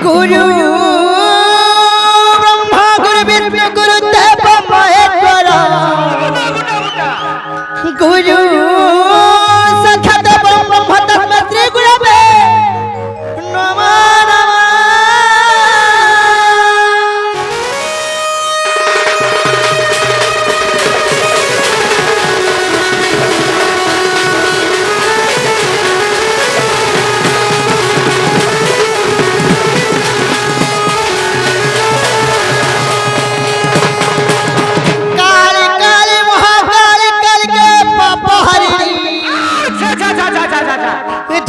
गुरु ब्रह्मा गुरु विष्णु गुरु देव महेश्वर गुरु साक्षात ब्रह्म तस्मै श्री गुरवे नमः नमः।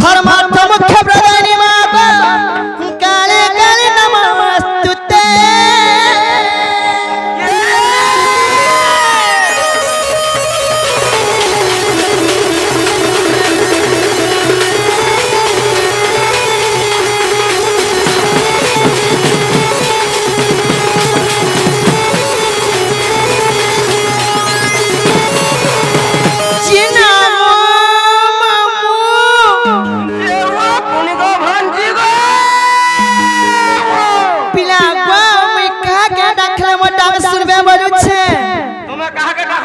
धर्मार्थ मुख्य प्रदायिनी माता काले काले नमस्तुते।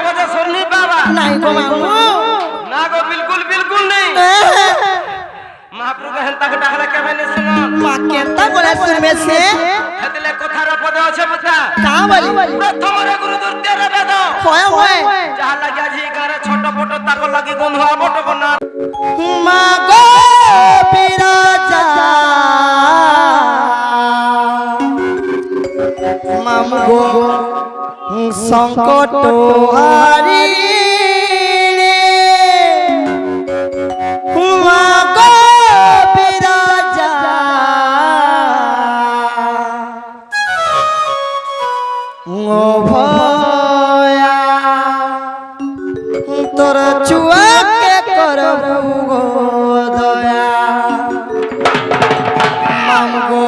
नहीं गो मामू ना गो बिल्कुल बिल्कुल नहीं। महाप्रभु के हंता के डाकला के मैंने सुना मां केता बोला सुन में से हेतले कथार पद আছে বুঝা का बोली प्रथम रे गुरु द्वितीय रे वेद होय होय जहा लगिया जी गारे छोट फोटो ताको लगी गंधुआ बोट बना मां गो बिराजा माम गो संकट हारी तोर चुआ के करबू गो दया माम गो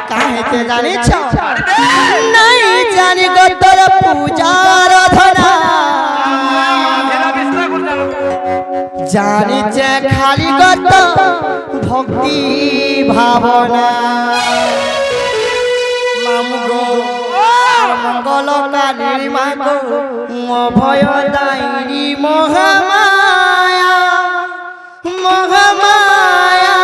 काहे के जाने छ नहीं जानी गो तोर पूजा आराधना जानी जे खाली गत भक्ति भावना माम गो मंगल काली मागो अभय दायिनी महामाया महामाया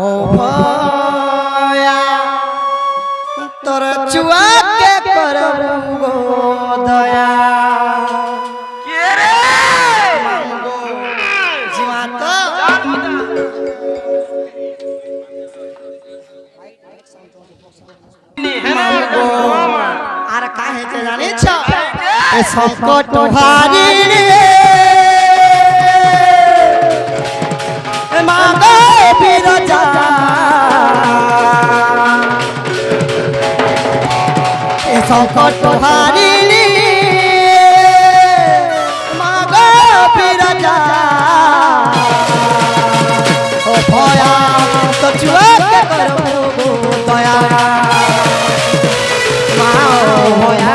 अभया तोर चुआ के करबू गो दया के रे मांगो जीवात आर काहे से जाने छ ए संकट हारी रे मांगो बिरजा ए संकट हारी रे मांगो बिरजा ओ भया तो चुआ के करबू दया होया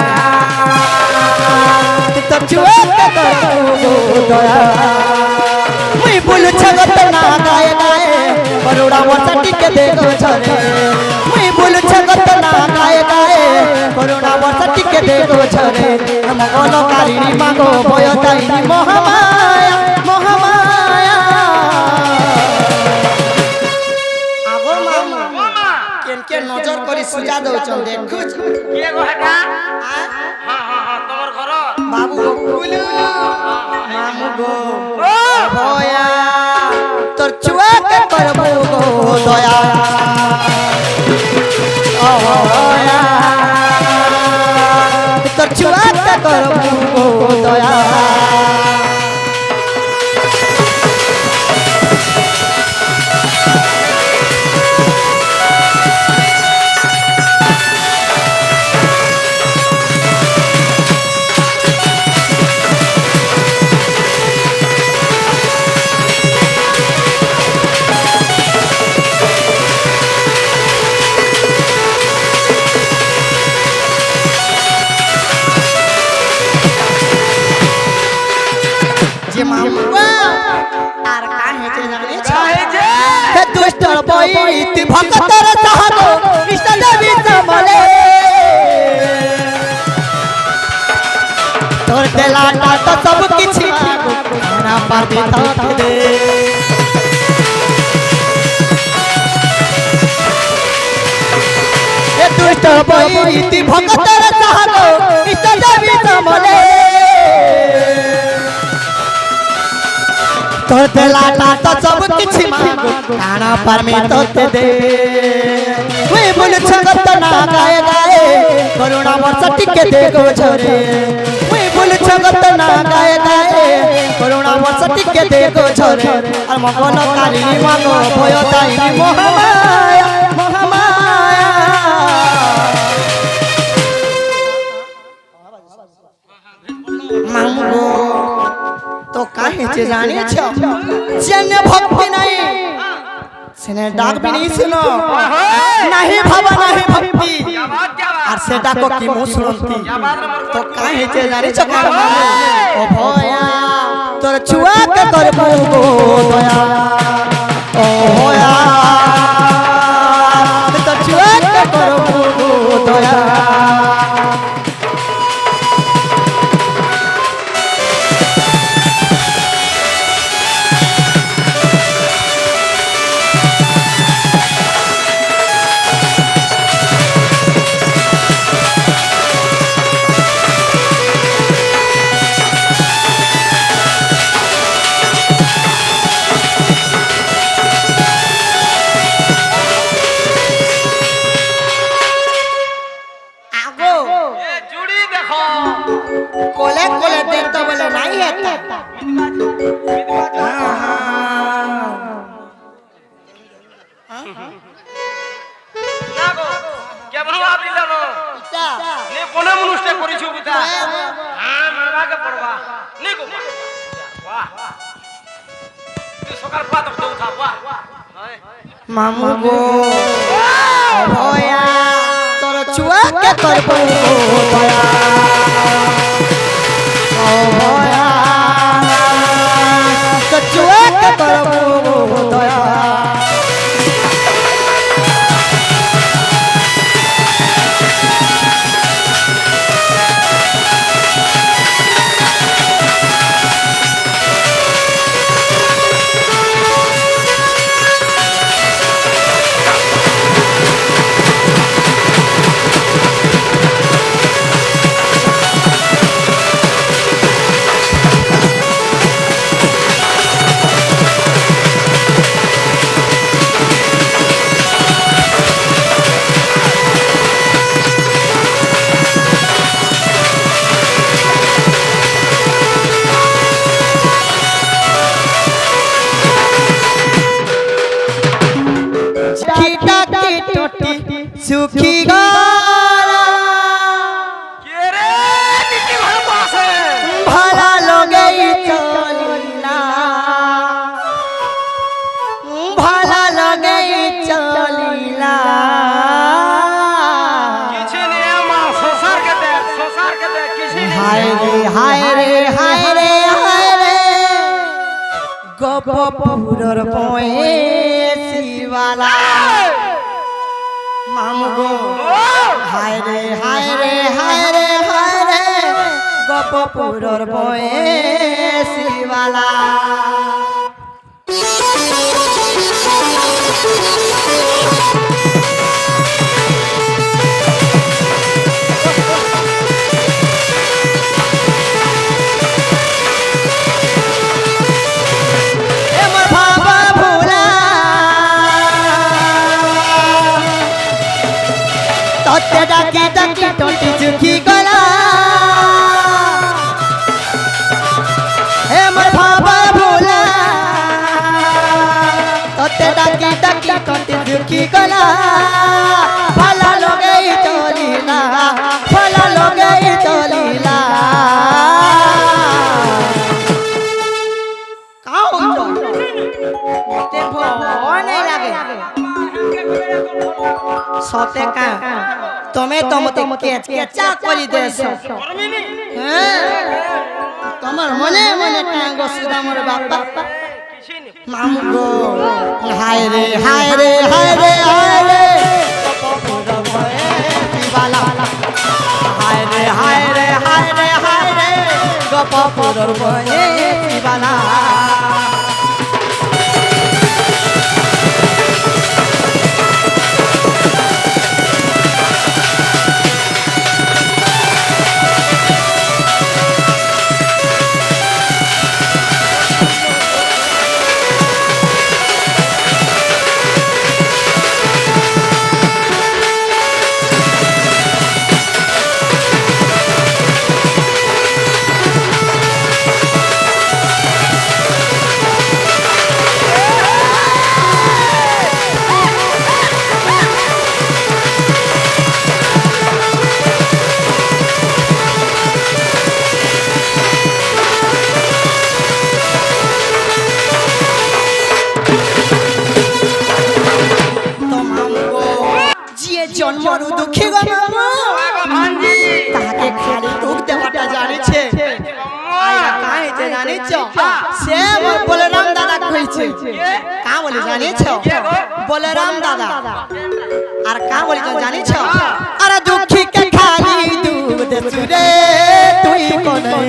तो चुआ के करबू दया मुई बोल छगत ना गाय गाय बरोड़ा वसटी के देखो छरे मुई बोल छगत ना गाय गाय बरोड़ा वसटी के देखो छरे मंगल कारिणी मागो भय दायिनी महामाया महामाया आगो मामा केनके नजर करी सुजा दउछन देखु के गो हटा हां हां हां तोर घर बाबू बोलू मामू गो भया तोर चुआ के करबू गो दया भया तोर चुआ के करबू गो दया যে মামুয়া আর কাহেছে জানিছ কাহে যে হে দুষ্টর বইতি ভক্তর সাহাগ ইষ্ট দেবী সমলে তোর দেলাটা তো সব কিছু না পাবে তাতে দে হে দুষ্টর বইতি ভক্তর সাহাগ ইষ্ট দেবী সমলে তোর দেলাটা তো সব কিছু কানা পারমে তোতে দে ওই বলছ কত না গায়ে গায়ে করুণা বর্ষা টিকে দে গো ঝরে ওই বলছ কত না গায়ে গায়ে করুণা বর্ষা টিকে দে গো ঝরে আর মগন কারিনী মগ ভয় তাইনি মহামায়া মহামায়া মামু গো तो काहे से जाने छो जन भक्ति नहीं सेने डाक भी नहीं सुनो नहीं भावा नहीं भक्ति और से डाको की मुंह सुनती तो काहे से जाने छो ओ भोया तोर छुआ के करबो गो दया ओ भोया तो छुआ के करबो गो दया कोले कोले देख तो बोले नहीं है না গো কেমন আপনি জানো নে কোন মানুষটা করিছো বিতা হ্যাঁ মামাকে পড়বা নে গো বাহ তুই সকাল পাত তো উঠা বাহ मामू गो भोया तोर छुआ के करबो दया ओ भोया तो छुआ के करबो दया सुखी गला কে রে নীতি ভালো পাছে भला लोगे चलिला भला लोगे चलिला কিছু নে মা সংসার কে দে কিছু हाय रे हाय रे हाय रे हाय रे गोपपुरर पोएसिवाला मामू गो हाय रे हाय रे हाय रे हाय रे गोपपुरर पोएसिवाला डाकी डाकी टोटी चुकी गला हे मोर भाबा भोला तोते डाकी डाकी टोटी चुकी गला भला लोगे चलिला भला लोगे चलिला काओ तो ते भो नहीं लागे सते का तुम्हें तो मते केच केचा करी देसो করমিনি হ্যাঁ তোমার মনে মনে কাঙ্গ সুদামর বাবা কিছুই নেই মামু গো হায় রে হায় রে হায় রে হায় রে কপপুর ভয়ে পিবালা হায় রে হায় রে হায় রে হায় রে কপপুর ভয়ে পিবালা জন্মরু দুঃখী গো মামু ভাঞ্জি তাকে খালি দুঃখ দেওয়াটা জানিছে কাই যে জানিছ সে বলরাম দাদা কইছে কা বলে জানিছ বলরাম দাদা আর কা বলে জানিছ আরে দুঃখী কে খালি দুধ দেছুরে তুই কোনে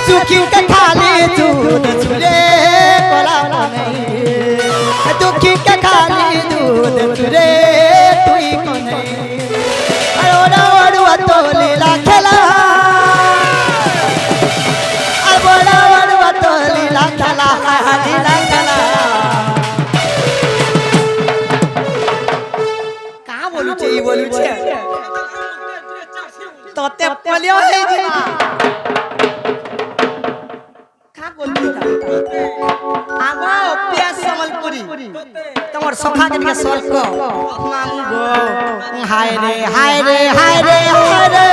दुखी के खाली दूध चुरे कोला नहीं दुखी के खाली दूध चुरे तुई को नहीं अरोड़ा वड़ुआ तो लीला खेला अरोड़ा वड़ुआ तो लीला खेला लीला खेला कहाँ बोलू चाहिए बोलू चाहिए तो ते पोलियो है जी आगो प्यास समलपुरी तमर सखा के निके सल्क मांगू गो हाय रे हाय रे हाय रे हाय रे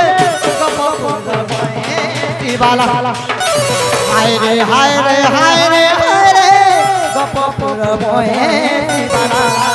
पिबाला हाय रे हाय रे हाय रे हाय रे गपपुर बहे पिबाला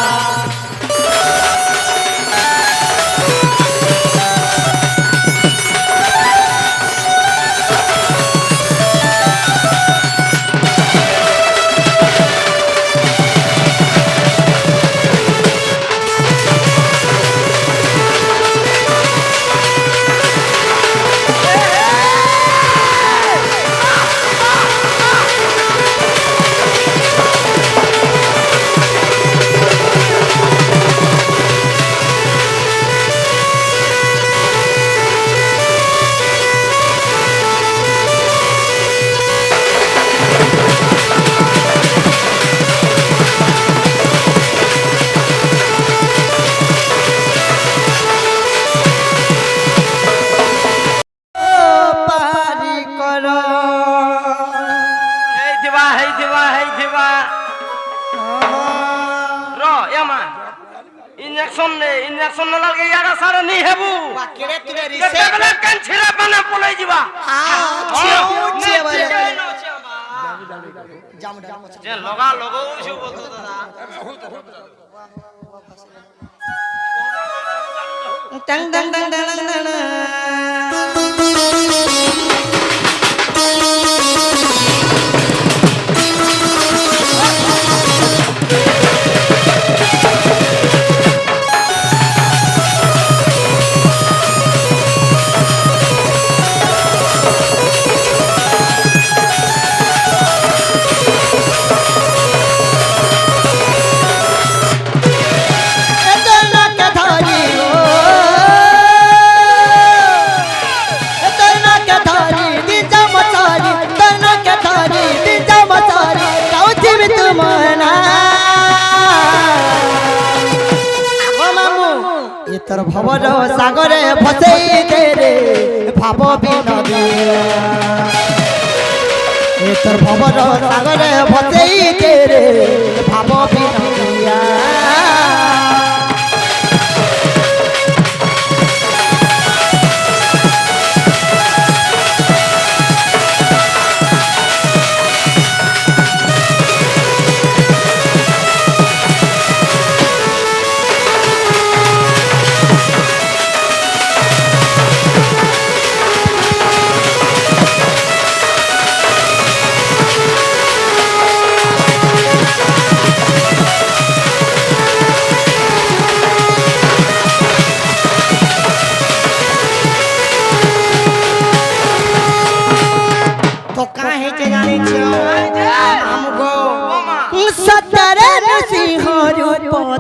इंजेक्शन न लगे यार सारा नहीं हेबू केरे तुरे के रिसे देखले कन छिरा बना पलै जीवा छे बरे जाम जे लगा लगो छु बोलतो दादा टंग टंग टंग टंग टंग তোর ভবর সাগরে ফসেই দে রে ভাব বিনদী তোর ভবর সাগরে ফসেই দে রে ভাব বিনদিয়া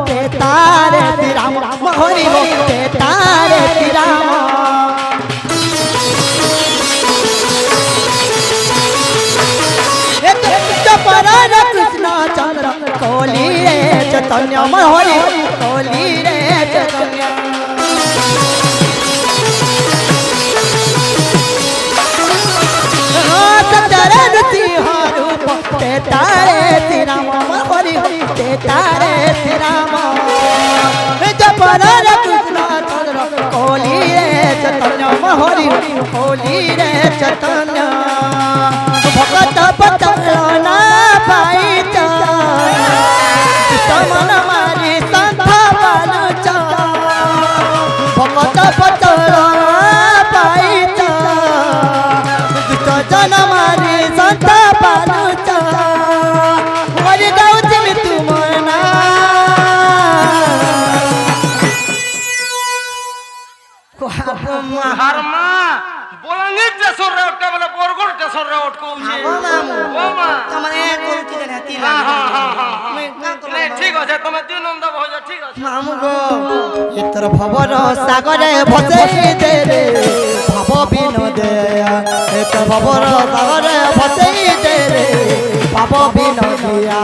ते तारे श्री राम हरि ते तारे श्री राम परान कृष्ण चंद्र कोली रे चैतन्य हरि कोली रे चैतन्य सचरण सिंह रूप ते तारे श्री राम हरि ते तारे श्री राम परान कृष्ण चंद्र कोली रे चैतन्य हरि कोली रे चैतन्य भगत बचना पाइच समन मारी संथा पालुच भगत बचना पाइच जन मारी संथा पालुच हरि गाउछि तुम ना हरमा बोलंगी स्टेशन रे उठके बोले बोरगुड़ स्टेशन रे उठको उठे ओ मामू ओ मां तमने कोन की रहती है मैं का नहीं ठीक আছে তুমি তিন নন্দ ভজ ঠিক আছে मामू गो इतर भवर सागरे भसेई दे रे भाव विनोदे इतर भवर सागरे भसेई दे रे भाव विनोदिया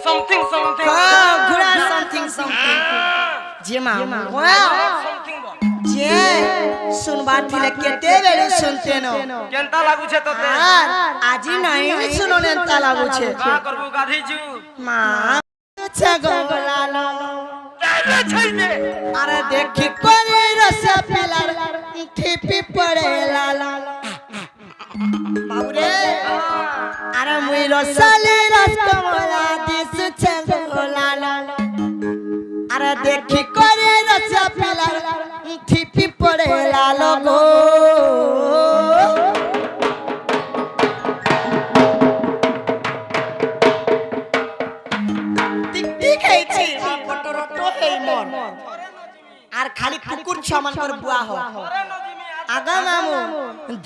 something घुरा something जे मामा something जे सुनबा थिले केते बेले सुनते न केनता लागु छे तोते आजी नहीं सुनो नेता लागु छे का करबू गाधी जू मां छे गलालो तारे छैने अरे देखि कोरे रसा पिलार ठिपी पड़े लाला बाबू रे अरे मुई रसाले रस कमला दिस छे गलालो अरे देखि कोरे रसा पिलार ठिपी पड़े लालो गो আর খালি কুকুর সমান করে বুয়া হয় আগা মামু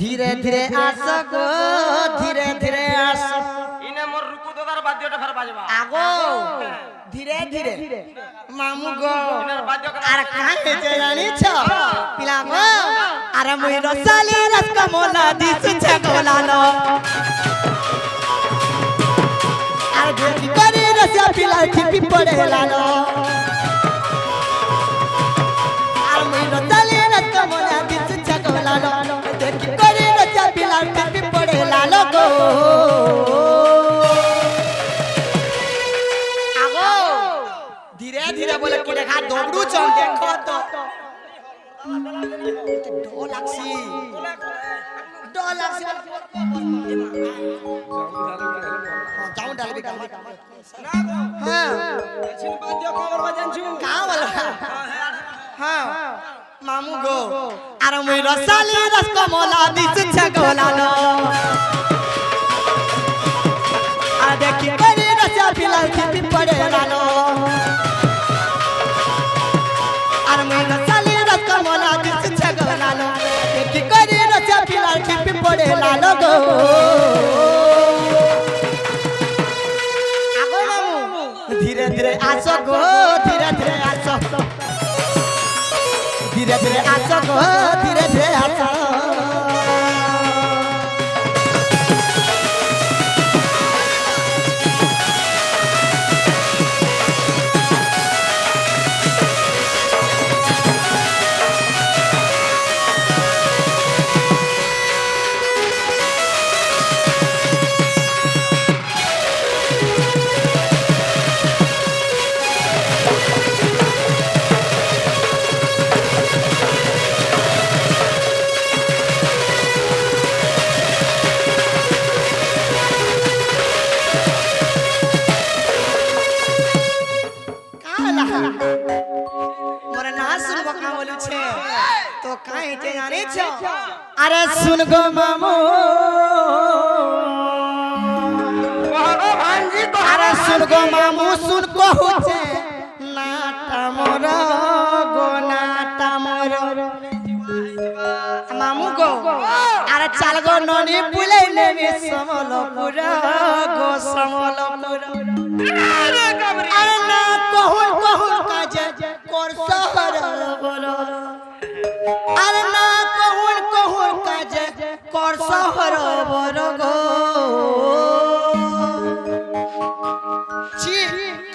ধীরে ধীরে আসো গো ধীরে ধীরে আসো ইনে মোর রুকু দাদার বাদ্যটা ফের বাজবা আগো ধীরে ধীরে মামু গো ইনের বাদ্য আর কাকে যে জানিছ পিলা গো আরে মুই রসালি রস কমলা দিছ ছে গোলালো আর দেখি করে রসা পিলা ঠিপি পড়ে লালো धीरे धीरे बोले कि देखा दौड़ू चल देखो तो डोलाक्सी जाऊं डाल भी हां छिन बाद्य खबर बजन छु का वाला हां मामू गो आरो मुई रसाली रस कमला दिस छ गोलालो आ देखि करे रसा पिला खिपी पड़े लालो आरो मुई रसाली रस कमला दिस छ गोलालो देखि करे रसा पिला खिपी पड़े लालो गो आगो मामू धीरे धीरे आसो गो धीरे धीरे आसो धीरे धीरे आसो गो धीरे धीरे आसो सुन गो मामू कहलो भांजी तो अरे सुन गो मामू सुन कहूचे नाटा मोर गो नाटा मोर मामू गो अरे चल गो ननी पुले नेमी समलपुर गो समलपुर अरे ना कहून कहून काजे कोर सहर बोलो अरे ना कहून कहून काजे कोर सहर बोलो गो ছি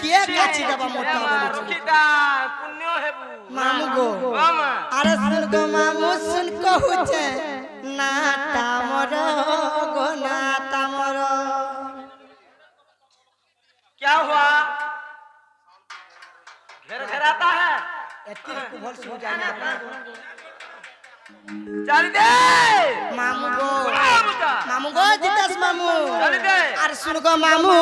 কে কাছি দেবা মোটা বলেছে রুকিতা পুণ্য হেবু মামু গো মামা আরে শুন গো মামু শুন কহুছে নাটা মোর গো নাটা মোর क्या हुआ घर घर आता है এত ভল শুন জানা चल दे মামু গো मामुता মামু গো জিতাস মামু चल दे আরে শুন গো মামু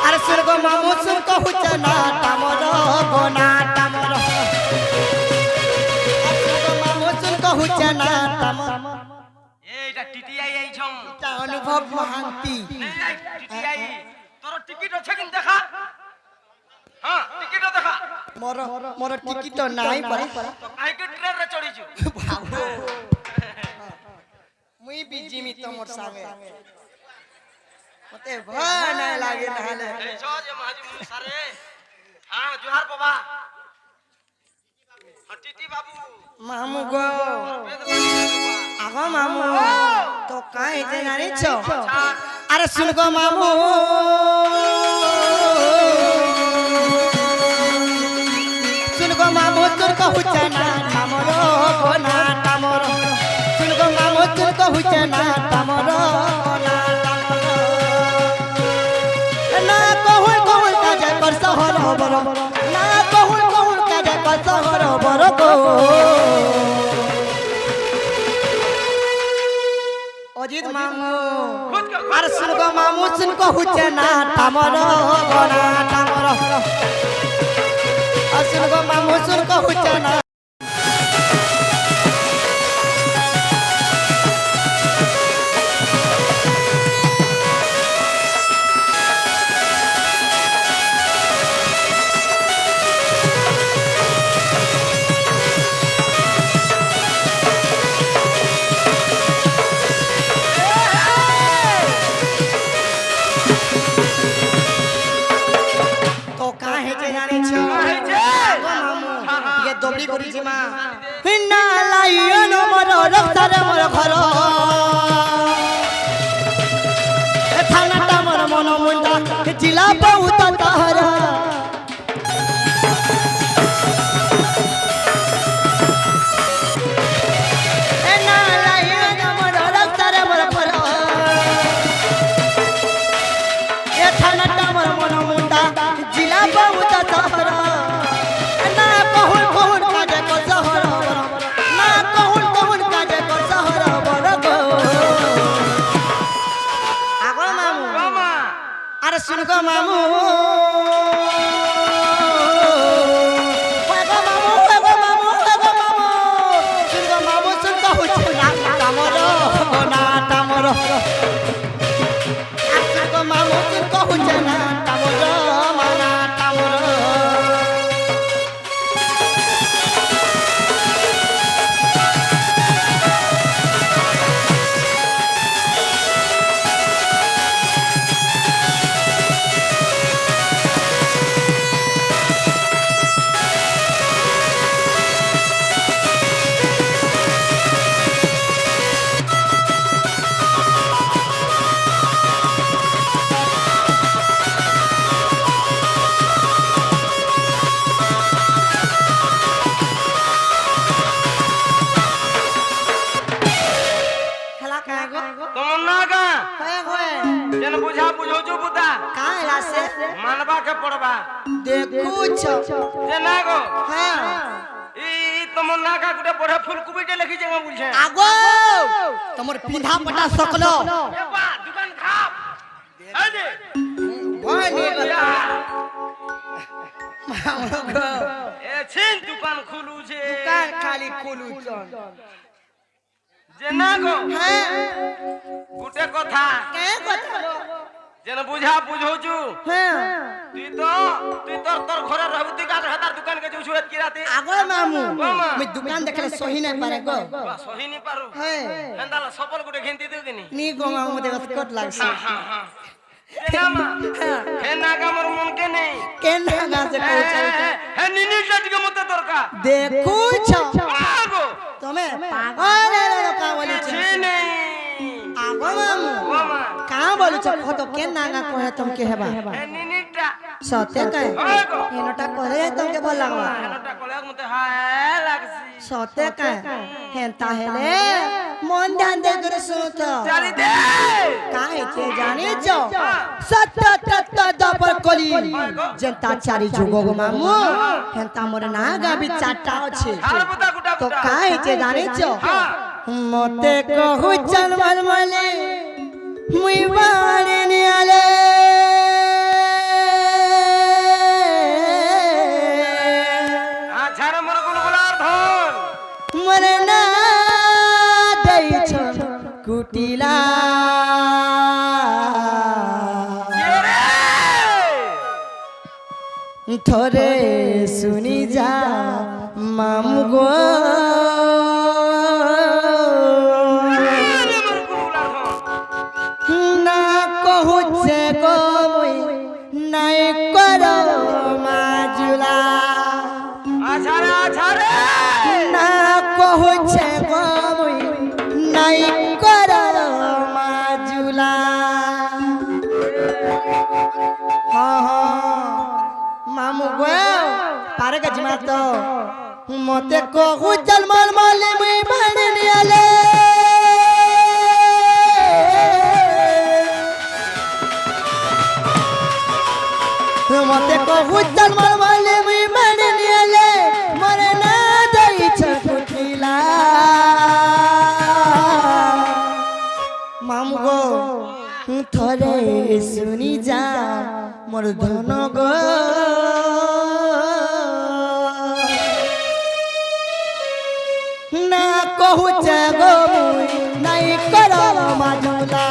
আরে শুন গো মামু শুন কহুছে নাটা মোর গো নাটা মোর আরে শুন গো মামু শুন কহুছে নাটা মোর এইটা টিটিআই এই ছম এটা অনুভব মহান্তি নাই টিটিআই তোর টিকিট আছে কিন দেখা হ্যাঁ টিকিট দেখা মোর মোর টিকিট নাই পরে তো কাইকে ট্রেন রে চড়িছু মুই বিজিমি তোমর সামনে মতে ভয় নাই লাগে নালে এই ছ যে মাঝি মুনি সারে হ্যাঁ জোহার বাবা টিটি বাবু মামু গো বেদ বাবা আগো মামু তো কাই যে জানিছ আরে শুন গো মামু শুন গো মামু তোর কহুছে না তামর গো না তামর শুন গো মামু তোর কহুছে না তামর গো না তামর না কহুল কহুল কাজে কর সহর বর না কহুল কহুল কাজে কর সহর বর গো অজিত মামু खुद का আর শুন গো মামু শুন কহুছে না তামর গো না তামর আর শুন গো মামু শুন কহুছে না তো কাহে যে জানিছ হয়েছে গো মামু ইয়ে দবলি করিছি মা হিনা লাইয়ন মোর রক্তারে মোর ঘর এ থানাটা মোর মন মুন্ডা জিলা বহুত তাহার এ না লাইয়ন মোর রক্তারে মোর ঘর এ থানাটা মোর মন মুন্ডা জিলা বহুত তাহার না কহুল কহুল কাজে কর সহর না কহুল কহুল কাজে কর সহর বর গো আগো মামু মামা আরে শুন গো মামু ওই গো মামু ওই গো মামু ওই গো মামু শুন গো মামু শুন কহুছে না তামর গো না তামর আর শুন গো মামু শুন কহুছে না তামর মানা তামর খেলা কায় গো তোমার না গা হয়ে হয়ে যেন বুঝা বুঝোজু বুতা কায় রাসে মানবা কে পড়বা দেখুছ যে না গো হ্যাঁ ই তোমার না গা গুটে বড় ফুলকপিটা লিখি যে বুঝছে আগো তোমার পিন্ধা পটা সকল এ বা দোকান খাপ এই যে ভয় নিয়ে গেল এছিন দোকান খুলুছে দোকান খালি খুলুছন যে না গো হ্যাঁ গুটে কথা কে কথা যেন বুঝা বুঝৌছু হ্যাঁ তুই তোর ঘরে रहबू তুই কার হাতার দোকান কে যাউছু এত কি রাতে আগো মামু আমি দোকান দেখলে সহি নাই পারে গো সহি নি পারু হ্যাঁ হেন্দালা সফল গুটে ঘিনতি দিও কিনি নি গো মামু মতে কট লাগছে জামা হে নাগা মোর মন কে নেই কেন গাছে কইছ হে নিনি জাতিকে মতে দরকার দেখুছ আগো তুমি পাগল এলো কা বলিছ ছি নেই আগো মামু ওমা কা বলিছ কত কেন নাগা কহে তুমি কে হেবা হে নিনিটা সতে কাই আগো এনটা করে তোমাকে ভাল লাগবা হেনটা কলে মতে হায় লাগছি সতে কাই হেনতা হেলে মন ধ্যান দে করে শুনত চালি দে কাইছে জানিছ সত্য তত্ত্ব দবর কলি জনতা চারি যুগ গো মামু হেনতা মোর নাগা বি চারটা আছে আর বুতা গুটা তো গুটা কাইছে জানিছ মতে কহু চল মলমলে মুই বাড়ি নিয়ালে আছার মোর গুলগুলার ধন মরে না দেইছ কুটিলা থরে শুনি যা মামু গো না কহুছে গো মুই নাই কর মাজুলা আছারে আছারে না কহুছে গো মুই নাই কর মাজুলা মামু গো পারে গেছি মা তো মতে কহু চল মল মলে মুই বাড়ি নিয়ালে মতে কহু চল মল মলে মুই বাড়ি নিয়ালে মরে না যাইছ কুটিলা মামু গো থরে শুনি যা মোর ধন গো না কহুছে গো মুই নাই কর মাজুলা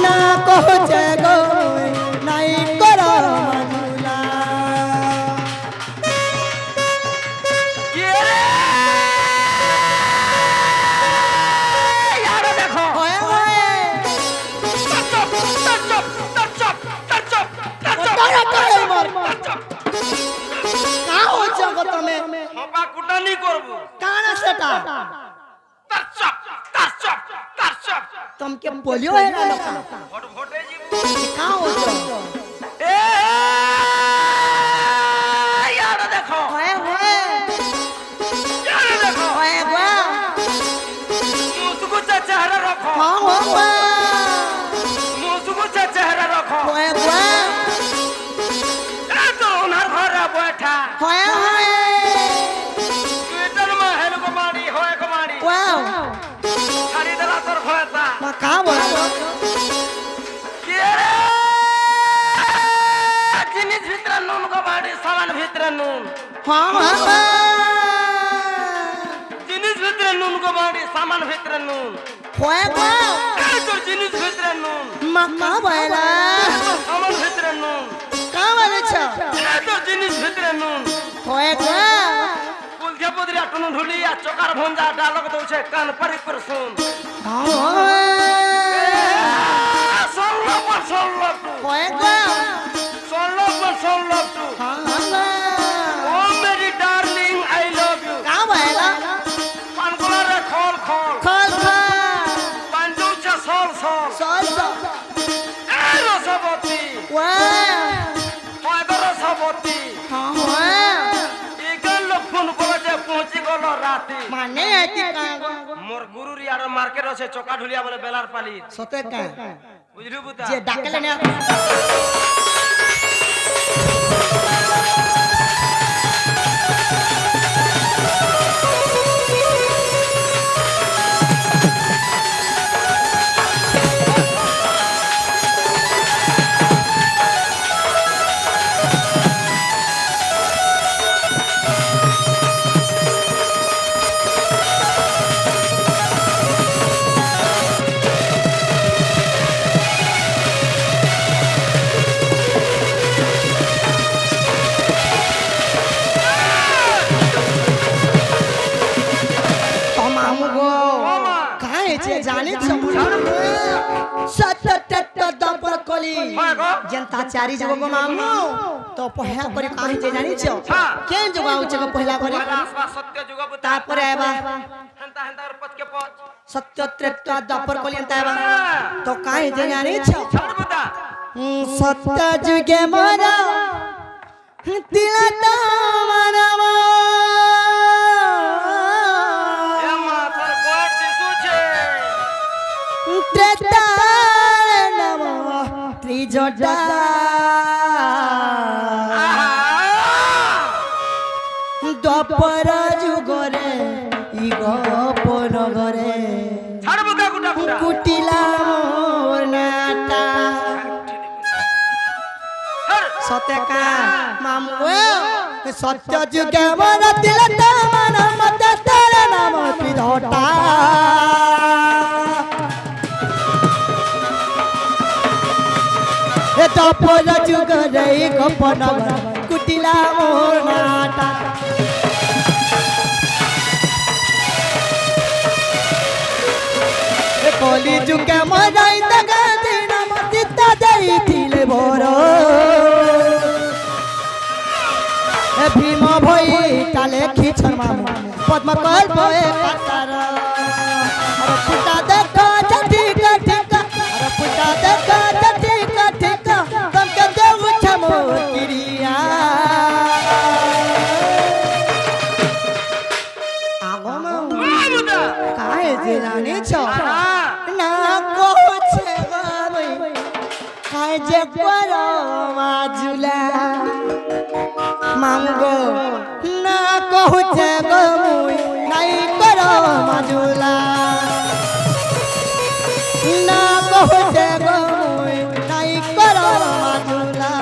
না কহুছে গো মুই নাই কর মাজুলা কে রে ইয়ারে দেখো হয় হয় chop chop chop chop chop তারা করে মর কা হচ্ছে গো তুমি হবা কুটানি করব কান সেটা তার চপ तुमके बोलियो है ना लोका ভোট ভোটে জীব का होतो এ ইয়ারে দেখো होए होए ইয়ারে দেখো होए गो মুসুকু চেহারা রাখো हां हो गो মুসুকু চেহারা রাখো होए गो এ তো ওনার ঘরে বৈঠা होए होए টুইটার মা হেল কো মারি হয় কো মারি वाओ ছাড়ি দেলা তোর ঘরেটা मा का बोलो কে রে জিনিস ভিতরে নুন কো মারি সামান ভিতরে নুন हां हां জিনিস ভিতরে নুন কো মারি সামান ভিতরে নুন होए गो এ তোর জিনিস ভিতরে নুন मा का बोला সামান ভিতরে নুন का बोले छ এ তোর জিনিস ভিতরে নুন होए गो কুলকে পদরিয়া টুনু ঢুলিয়া চকার ভঞ্জা ডালক দউছে কান পরি पर শুন हां ষোলো होए गो ষোলো টু हां हां ও মেরি ডার্লিং আই লাভ ইউ का बोला পানগুলা রে খল খল खल खल পাঞ্জুচা সল সল sol sol এ রসবতী वाओ হয় রসবতী हां हां ইগল লোক ফোন করে যে পৌঁছি গল রাতে माने आती का মোর গুরুর ইয়ার মার্কেট আছে চকা ঢুলিয়া বলে বেলার পালি सते का বুঝলু বুতা जे डाकले ने জানিছ সত্যটা দপর কলি জনতা চারি যাব গো মামু তো পহয়া করে কাহিছে জানিছ কেন জগাউছ গো পহলা করে সত্য যুগ তারপরে আবা হেন্তা হেন্তা পচ কে পচ সত্যটা দপর কলি এন্তা আবা তো কাহিছে জানিছ সর্বদা সত্য যুগে মরা তিলতা মানবা এমা তোর বড় দিশুছে ত্রেতা নম ত্রিজটা দ্বাপর যুগরে ই গোপন ঘরে সর্বদা গুটা গুটা কুটিলা মোর নাটা সত্যকা মামু সত্য যুগে মর তিলতা মানব তার নাম ত্রিজটা দ্বাপর যুগরে ই গোপন ঘরে কুটিলা মোর নাটা কলি যুগে মরাই দেখা দিন মতিতা যাইছিলে বড় ভীম ভই কালে খিছর মামু পদ্ম কল্প কাতার আর ফুটা দেখা ঠিক ঠিক আর ফুটা দেখা ঠিক ঠিক তমকে দেউ ছমো কিরিয়া আগো মামু সর্বদা কাহে যে জানিছ না কোছে গাবই কাহে যে কর মাজুলা মামগো না কহুছে গো মুই নাই কর মাজুলা না কহুছে গো মুই নাই কর মাজুলা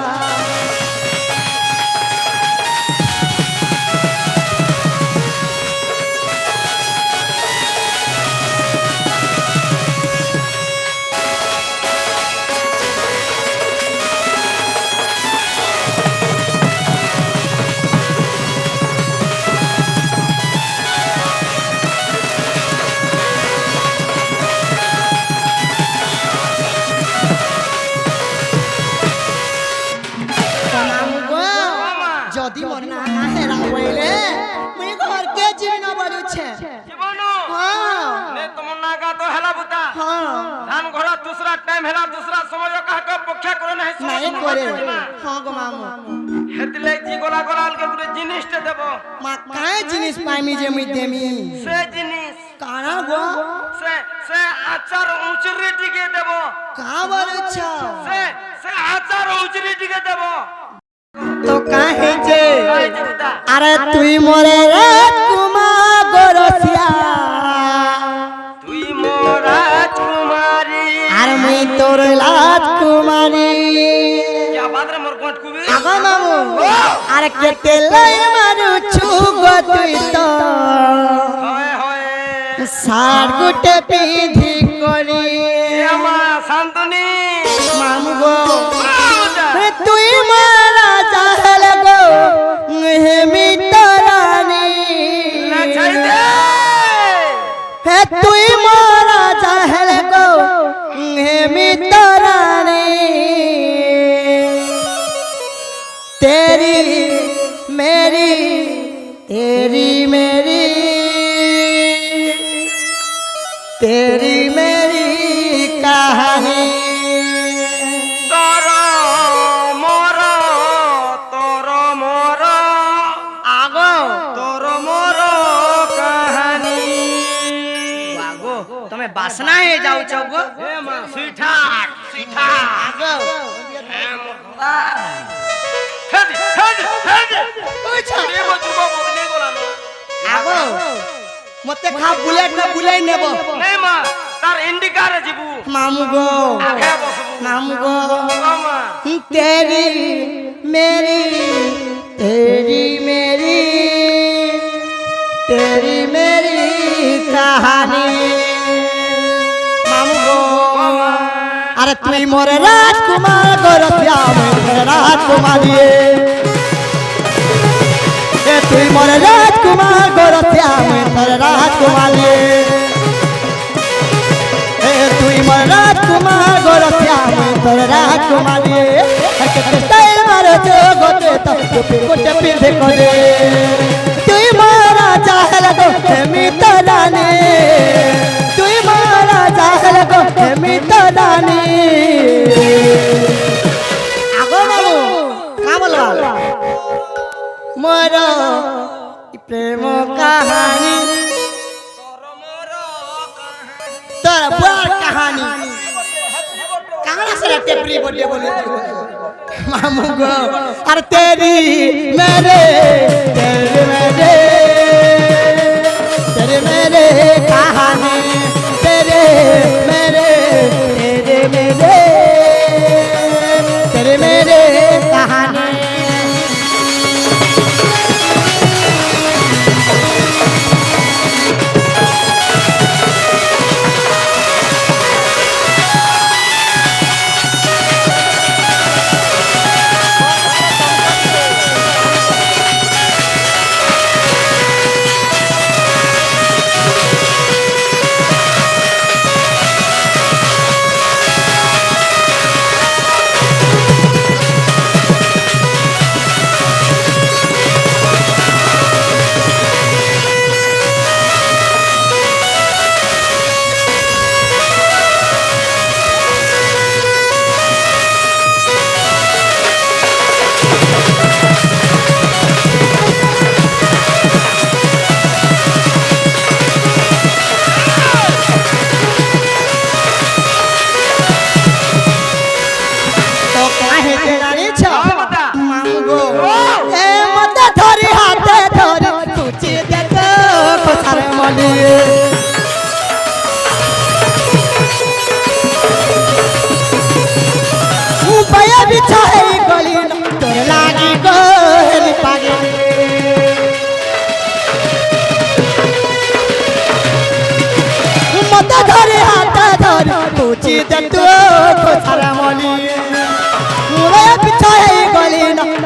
যদি মন না হেরা হইলে মুই ঘর কে জীবন বলুছে জীবন হ্যাঁ নে তোমার নাগা তো হেলা বুতা হ্যাঁ ধান ঘোড়া दूसरा টাইম হেলা दूसरा সময় কাহকে পক্ষা করে না নাই করে হ্যাঁ গো মামু হেতলে জি গলা গলা আলকে গুরে জিনিসটা দেব মা কাই জিনিস পাইমি যে মুই দেমি সে জিনিস কানা গো সে আচার উচরি টিকে দেব কা বলছ সে আচার উচরি টিকে দেব তো কাহে যে এই যে বুতা আরে তুই মোরে রে কুমার গরসিয়া তুই মোর রাজকুমারী আর মুই তোর রাজকুমারী क्या बात रे मोर कोट कुबी আগো মামু আরে কেটে লাই মারু ছুগো তুই তো হয় হয় সার গুটে পিধি করি এমা শান্তনি মামু গো বুতা তুই মারা চাহল গো হেমি তরানি না ছাই দে হে তুই মারা চাহল গো হেমি তরানি तेरी मेरी तेरी मेरी तेरी मेरी कहानी তোর মোর আগো তোর মোর কাহানি আগো তুমি বাসনা হয়ে যাও গো হে মা সুইঠাট সুইঠাট আগো হেড হেড বুঝছো রে বজুবা বদলে গলানো আগো মতে খা বুলেট না বুলাই নেব নাই মা তার ইন্ডিকারে জিবু মামু গো আগে বসবু মামু গো মা तेरी मेरी तेरी मेरी तेरी मेरी कहानी मामू गो अरे तुई मोरे राजकुमार गोरखिया मोरे राजकुमारी ए तुई मोरे राजकुमार गोरखिया मोरे राजकुमारी मोर राजकुमार गोरखिया मैं तोर राजकुमारी हर के स्टाइल मारो जो गोते तो टोपी कोटे पिंधे करे तू मारा चाहल गो मी तो रानी तू मारा चाहल गो मी तो रानी आगो मामू का बोलवा मोर प्रेम कहानी तोर बुआर कहानी कहाँ से रहते प्री बोले बोले मामू गो अरे तेरी मेरे कहानी तेरे मेरे कहानी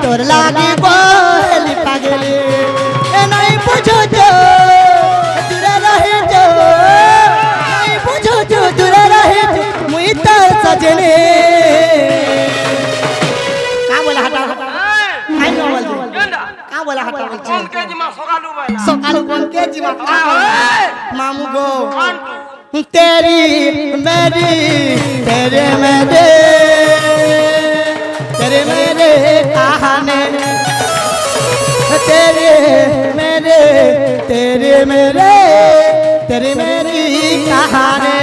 तोर लागी बोली पागली ए नहीं बुझो जो दूर रहे जो नहीं बुझो जो दूर रहे जो मुई तो सजने का बोला हटा आई नो बोल का बोला हटा बोल कौन के जिमा सकालू भाई सकालू कौन के जिमा मामू गो तेरी मेरी तेरे मेरे तेरे मेरे कहानी तेरे मेरे तेरे मेरी कहानी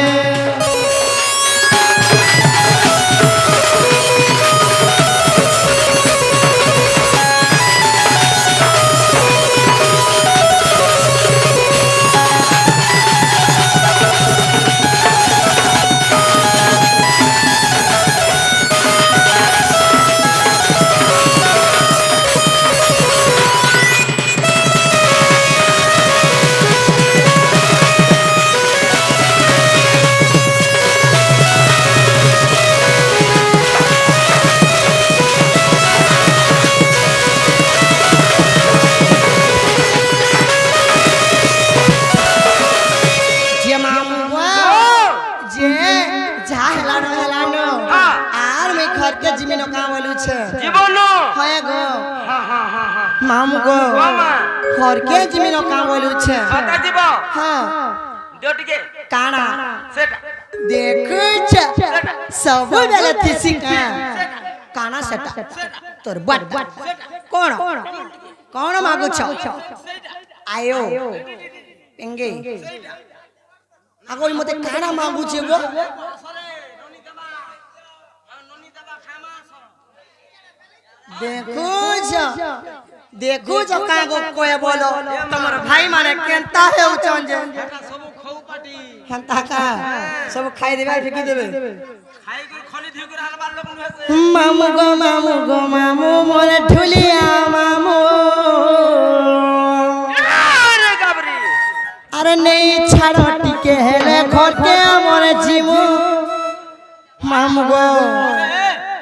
मामू गो घर के जमीन का बोलू छे सता जीव हां डटके काना सेटा देख छ सब बेले तिसी का काना सेटा तोर बट कोन कोन मागु छ आयो पेंगे आगो मते काना मागु छे गो देखो जो कागो कोए बोलो तमर भाई माने केनता है उचन जे सब खौ पाटी हंता का सब खाई देबे फेंकी देबे खाई के खली धिक रहल बार लोग नुहे मामू गो मामू मोर ढुलिया मामू अरे गबरी अरे नहीं छाड़ो टिके हेले घर के मोर जीमू मामू गो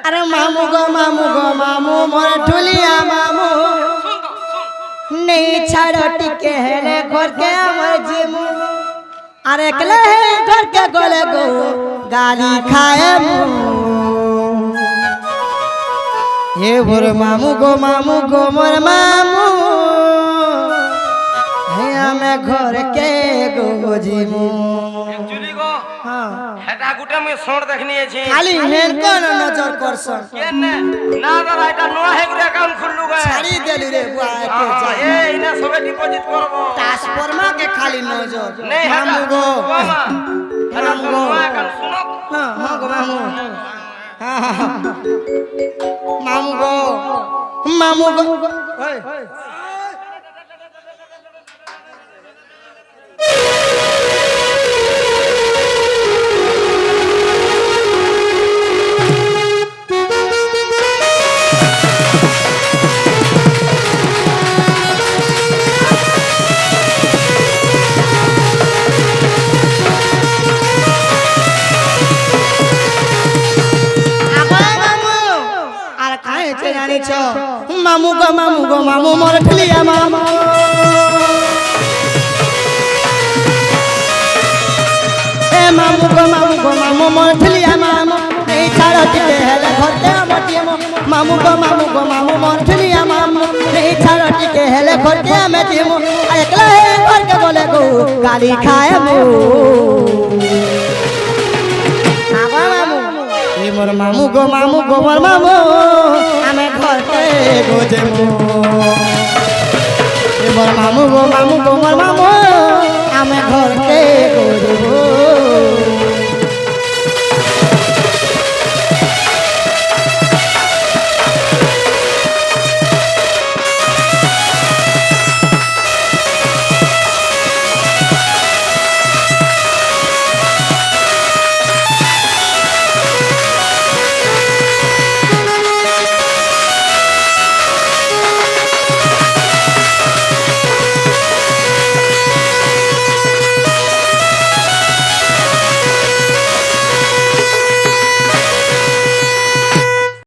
अरे मामू गो मोर ढुलिया मामू नहीं छाड़ो टिके हेले घर के मोर जीमू अरे कले घर के गोले गो গালি খায় মু হে মোর মামু গো মোর মামু হে আমি ঘর কে গো জিমু একচুয়ালি গো এটা গুটে আমি সোড় দেখ নিয়েছি খালি হেন কোন নজর করছ কেন না দাদা এটা নয়া হে করে অ্যাকাউন্ট খুললু গে ছাড়ি দেলু রে বুয়া একে যা এই না সবে ডিপোজিট করব ট্রান্সফরমা কে খালি নজর নেই মামু গো মামু গো অ্যাকাউন্ট শুনো হ্যাঁ গো মামু মামু গো মামু গো মামু মোর ঠলিয়া মামু এ মামু গো মামু মোর ঠলিয়া মামু এই ছাড় টিকে হেলে ঘরতে আমটিমু মামু গো মামু মোর ঠলিয়া মামু এই ছাড় টিকে হেলে ঘরতে আমটিমু একলা হে ঘরকে বলে গো গালি খায় মু মোর মামু গো মোর মামু আমি ঘরতে গোজেমু মোর মামু গো মোর মামু